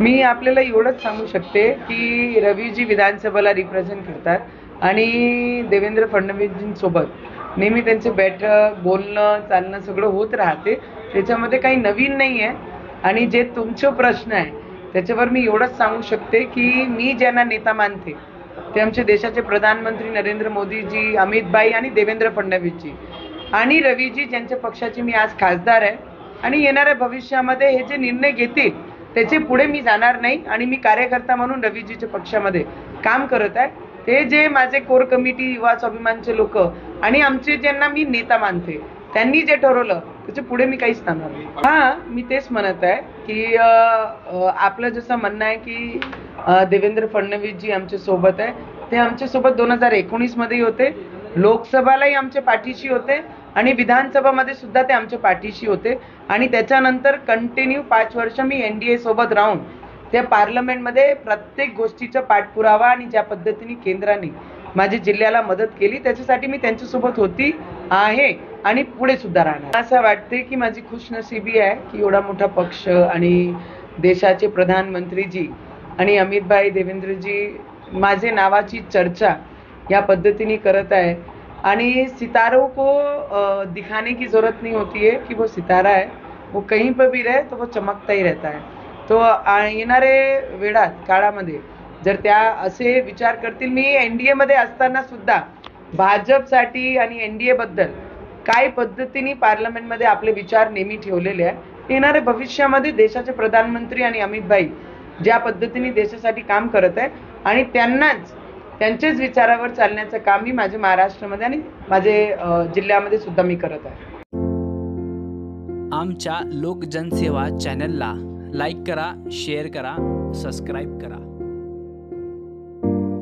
मी आपल्याला एवढंच सांगू शकते की रवीजी विधानसभेला रिप्रेझेंट करतात आणि देवेंद्र फडणवीसजींसोबत नेहमी त्यांचे बैठक बोलणं चालणं सगळं होत राहते. त्याच्यामध्ये काही नवीन नाही आहे. आणि जे तुमचे प्रश्न आहे त्याच्यावर मी एवढंच सांगू शकते की मी ज्यांना नेता मानते ते आमचे देशाचे प्रधानमंत्री नरेंद्र मोदीजी, अमित भाई आणि देवेंद्र फडणवीसजी आणि रवीजी ज्यांच्या पक्षाची मी आज खासदार आहे. आणि येणाऱ्या भविष्यामध्ये हे जे निर्णय घेतील त्याचे पुढे मी जाणार नाही आणि मी कार्यकर्ता म्हणून रवीजीच्या पक्षामध्ये काम करत आहे. ते जे माझे कोर कमिटी, युवा स्वाभिमानचे लोक आणि आमचे ज्यांना मी नेता मानते त्यांनी जे ठरवलं त्याच्या पुढे मी काहीच सांगणार नाही. हा, मी तेच म्हणत आहे की आपलं जसं म्हणणं आहे की देवेंद्र फडणवीसजी आमच्या सोबत आहे. ते आमच्या सोबत 2019 मध्ये होते, लोकसभालाही आमच्या पाठीशी होते आणि विधानसभामध्ये सुद्धा ते आमच्या पाठीशी होते. आणि त्याच्यानंतर कंटिन्यू 5 वर्ष मी एनडीए सोबत राहून त्या पार्लमेंटमध्ये प्रत्येक गोष्टीचा पाठपुरावा आणि ज्या पद्धतीने केंद्राने माझ्या जिल्ह्याला मदत केली त्याच्यासाठी मी त्यांच्यासोबत होती, आहे आणि पुढे सुद्धा राहणार. असं वाटते की माझी खुशनसीबी आहे की एवढा मोठा पक्ष आणि देशाचे प्रधानमंत्रीजी आणि अमित भाई, देवेंद्रजी माझे नावाची चर्चा या पद्धतीने करत आहे. आणि सितारों को दिखाने की जरूरत नहीं होती है कि वो सितारा है, वो कहीं पर भी रहे तो वो चमकता ही रहता है. तो येणारे वेळात काळामध्ये जर त्या असे विचार करतील, मी एनडीए मध्ये असताना सुद्धा भाजपसाठी आणि एनडीए बद्दल काय पद्धतीने पार्लमेंटमध्ये आपले विचार नेहमी ठेवलेले आहे. येणाऱ्या भविष्यामध्ये देशाचे प्रधानमंत्री आणि अमित भाई ज्या पद्धतीने देशासाठी काम करत आहे आणि त्यांचेच विचारावर चालण्याचं काम मी माझ्या महाराष्ट्रामध्ये आणि माझे जिल्ह्यामध्ये सुद्धा मी करत आहे. आमच्या लोक जनसेवा चॅनलला लाईक करा, शेअर करा, सबस्क्राईब करा.